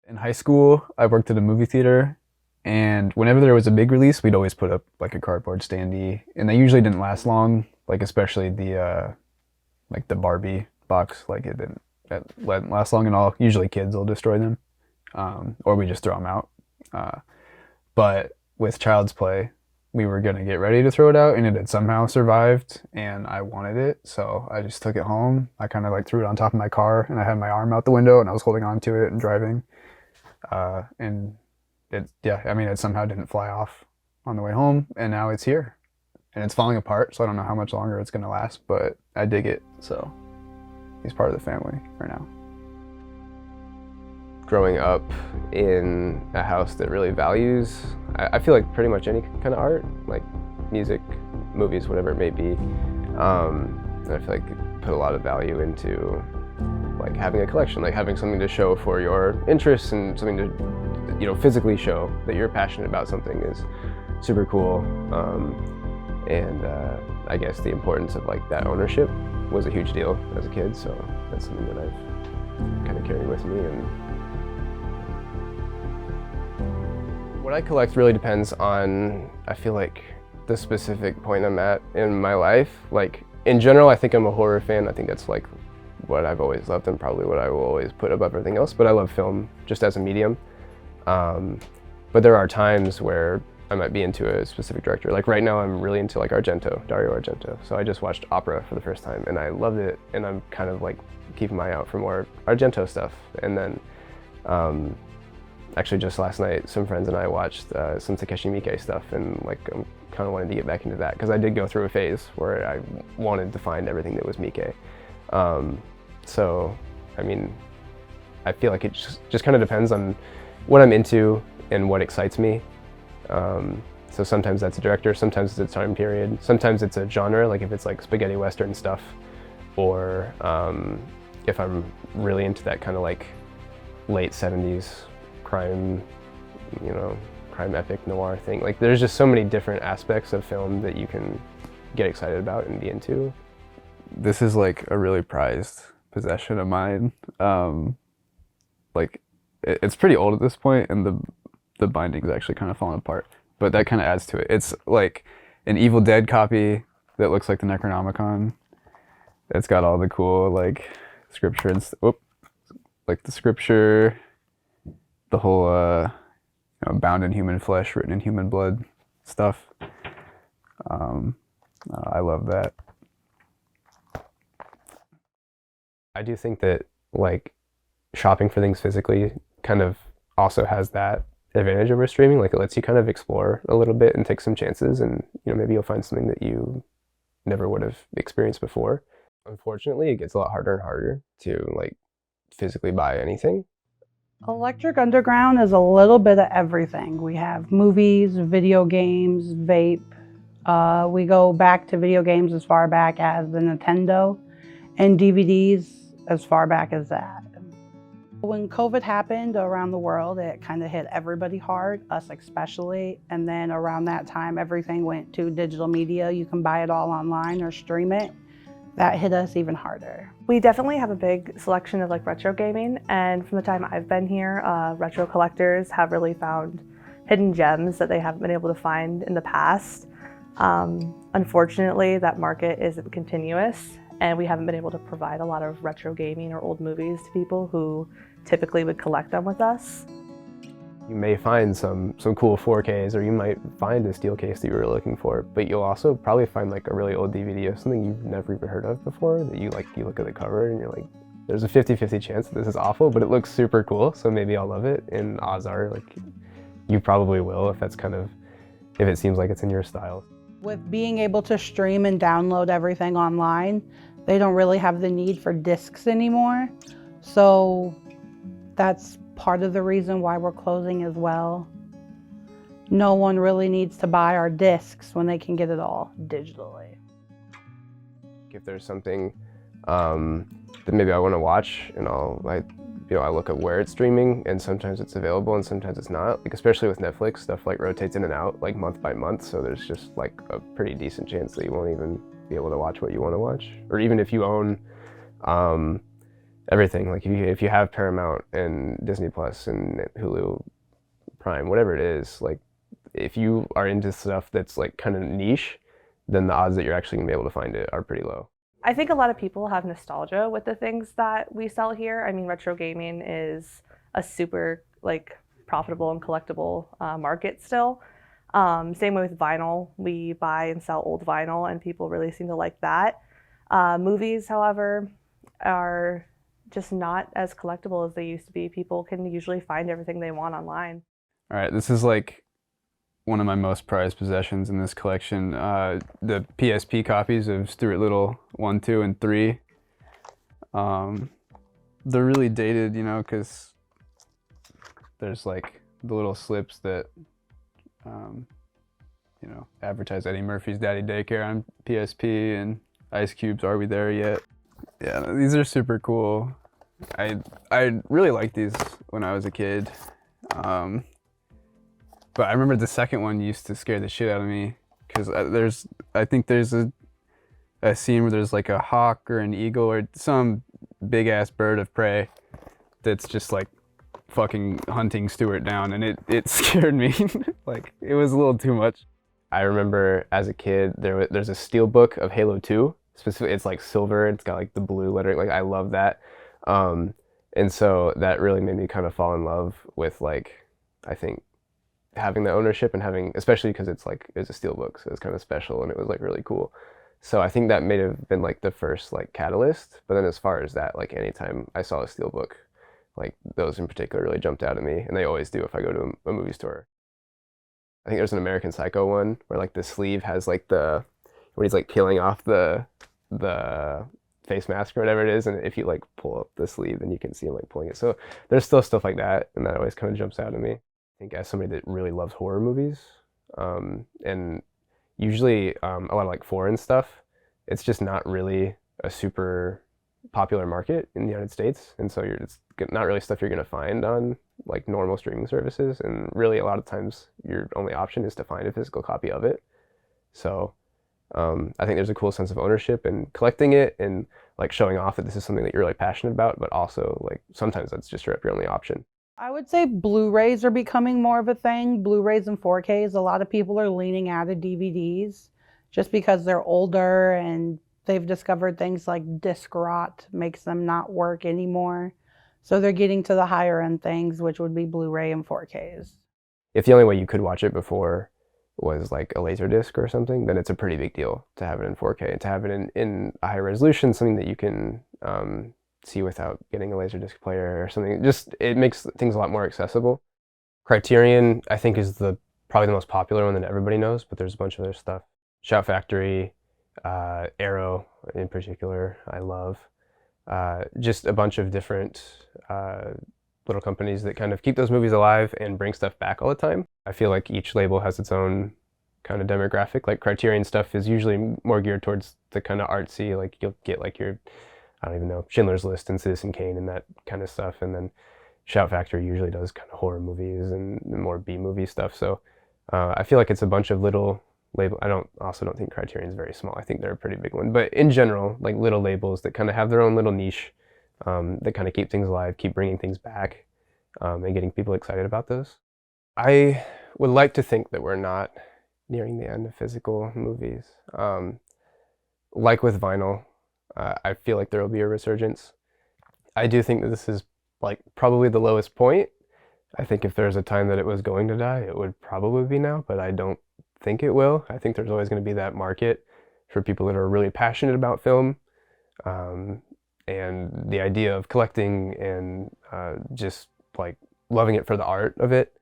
In high school, I worked at a movie theater, and whenever there was a big release, we'd always put up like a cardboard standee, and they usually didn't last long, like especially the Barbie box, like it didn't last long at all. Usually kids will destroy them, or we just throw them out. Uh, but with Child's Play, we were gonna get ready to throw it out, and it had somehow survived, and I wanted it, so I just took it home. I kind of like threw it on top of my car, and I had my arm out the window, and I was holding on to it and driving. And yeah, I mean, it somehow didn't fly off on the way home, and now it's here. And it's falling apart, so I don't know how much longer it's gonna last, but I dig it, so he's part of the family right now. Growing up in a house that really values, I feel like pretty much any kind of art, like music, movies, whatever it may be. And I feel like it put a lot of value into like having a collection, like having something to show for your interests and something to, physically show that you're passionate about something is super cool. And I guess the importance of like that ownership was a huge deal as a kid, so that's something that I've kind of carried with me. And what I collect really depends on, I feel like, the specific point I'm at in my life. Like, in general, I think I'm a horror fan. I think that's like what I've always loved and probably what I will always put above everything else, but I love film just as a medium. But there are times where I might be into a specific director. Like right now I'm really into like Dario Argento. So I just watched Opera for the first time and I loved it, and I'm kind of like keeping my eye out for more Argento stuff. And then actually just last night, some friends and I watched some Takeshi Miike stuff, and like I'm kind of wanting to get back into that because I did go through a phase where I wanted to find everything that was Miike. So, I mean, I feel like it just kind of depends on what I'm into and what excites me. So sometimes that's a director, sometimes it's a time period, sometimes it's a genre, like if it's like spaghetti western stuff, or if I'm really into that kind of like late 70s crime, crime epic noir thing. Like there's just so many different aspects of film that you can get excited about and be into. This is like a really prized possession of mine. Like it's pretty old at this point, and the binding's actually kind of falling apart, but that kind of adds to it. It's like an Evil Dead copy that looks like the Necronomicon. It's got all the cool like scripture and like the scripture, the whole bound in human flesh, written in human blood stuff. I love that. I do think that like shopping for things physically kind of also has that advantage over streaming. Like it lets you kind of explore a little bit and take some chances, and maybe you'll find something that you never would have experienced before. Unfortunately, it gets a lot harder and harder to like physically buy anything. Electric Underground is a little bit of everything. We have movies, video games, vape. We go back to video games as far back as the Nintendo, and DVDs as far back as that. When COVID happened around the world, it kind of hit everybody hard, us especially. And then around that time, everything went to digital media. You can buy it all online or stream it. That hit us even harder. We definitely have a big selection of like retro gaming, and from the time I've been here, retro collectors have really found hidden gems that they haven't been able to find in the past. Unfortunately, that market isn't continuous, and we haven't been able to provide a lot of retro gaming or old movies to people who typically would collect them with us. You may find some cool 4Ks, or you might find a steel case that you were looking for, but you'll also probably find like a really old DVD of something you've never even heard of before that you look at the cover and you're like, there's a 50-50 chance that this is awful, but it looks super cool, so maybe I'll love it. And odds are like you probably will if it seems like it's in your style. With being able to stream and download everything online, they don't really have the need for discs anymore. So that's part of the reason why we're closing as well. No one really needs to buy our discs when they can get it all digitally. If there's something that maybe I want to watch, and I look at where it's streaming, and sometimes it's available and sometimes it's not. Like especially with Netflix, stuff like rotates in and out like month by month, so there's just like a pretty decent chance that you won't even be able to watch what you want to watch. Or even if you own everything. Like if you have Paramount and Disney Plus and Hulu Prime, whatever it is, like if you are into stuff that's like kind of niche, then the odds that you're actually gonna be able to find it are pretty low. I think a lot of people have nostalgia with the things that we sell here. I mean, retro gaming is a super like profitable and collectible market still. Same way with vinyl. We buy and sell old vinyl, and people really seem to like that. Movies, however, are just not as collectible as they used to be. People can usually find everything they want online. All right, this is like one of my most prized possessions in this collection. The PSP copies of Stuart Little 1, 2, and 3. They're really dated, you know, because there's like the little slips that, you know, advertise Eddie Murphy's Daddy Daycare on PSP and Ice Cube's Are We There Yet? Yeah, these are super cool. I really liked these when I was a kid. But I remember the second one used to scare the shit out of me because I think there's a scene where there's like a hawk or an eagle or some big ass bird of prey that's just like fucking hunting Stuart down, and it scared me. Like it was a little too much. I remember as a kid there's a steel book of Halo 2. Specifically, it's like silver. It's got like the blue lettering. Like I love that, and so that really made me kind of fall in love with like I think having the ownership and having, especially because it's a steelbook, so it's kind of special and it was like really cool. So I think that may have been like the first like catalyst. But then as far as that, like anytime I saw a steelbook, like those in particular really jumped out at me, and they always do if I go to a movie store. I think there's an American Psycho one where like the sleeve has like when he's like peeling off the face mask or whatever it is, and if you like pull up the sleeve, then you can see him like pulling it. So there's still stuff like that, and that always kind of jumps out at me. I think as somebody that really loves horror movies, and usually a lot of like foreign stuff, it's just not really a super popular market in the United States, and so it's not really stuff you're gonna find on like normal streaming services, and really a lot of times your only option is to find a physical copy of it. So I think there's a cool sense of ownership in collecting it and like showing off that this is something that you're really passionate about, but also like sometimes that's just your only option. I would say Blu-rays are becoming more of a thing. Blu-rays and 4Ks. A lot of people are leaning out of DVDs just because they're older and they've discovered things like disc rot makes them not work anymore. So they're getting to the higher end things, which would be Blu-ray and 4Ks. If the only way you could watch it before was like a laser disc or something, then it's a pretty big deal to have it in 4K and to have it in a high resolution, something that you can see without getting a Laserdisc player or something. Just it makes things a lot more accessible. Criterion, I think, is probably the most popular one that everybody knows, but there's a bunch of other stuff. Shout Factory, Arrow in particular, I love. Just a bunch of different little companies that kind of keep those movies alive and bring stuff back all the time. I feel like each label has its own kind of demographic. Like Criterion stuff is usually more geared towards the kind of artsy, like you'll get like your, I don't even know, Schindler's List and Citizen Kane and that kind of stuff. And then Shout Factory usually does kind of horror movies and more B-movie stuff. So I feel like it's a bunch of little label. I also don't think Criterion's very small. I think they're a pretty big one. But in general, like little labels that kind of have their own little niche that kind of keep things alive, keep bringing things back, and getting people excited about those. I would like to think that we're not nearing the end of physical movies. Like with vinyl, I feel like there will be a resurgence. I do think that this is like probably the lowest point. I think if there's a time that it was going to die, it would probably be now, but I don't think it will. I think there's always going to be that market for people that are really passionate about film, and the idea of collecting and just like loving it for the art of it.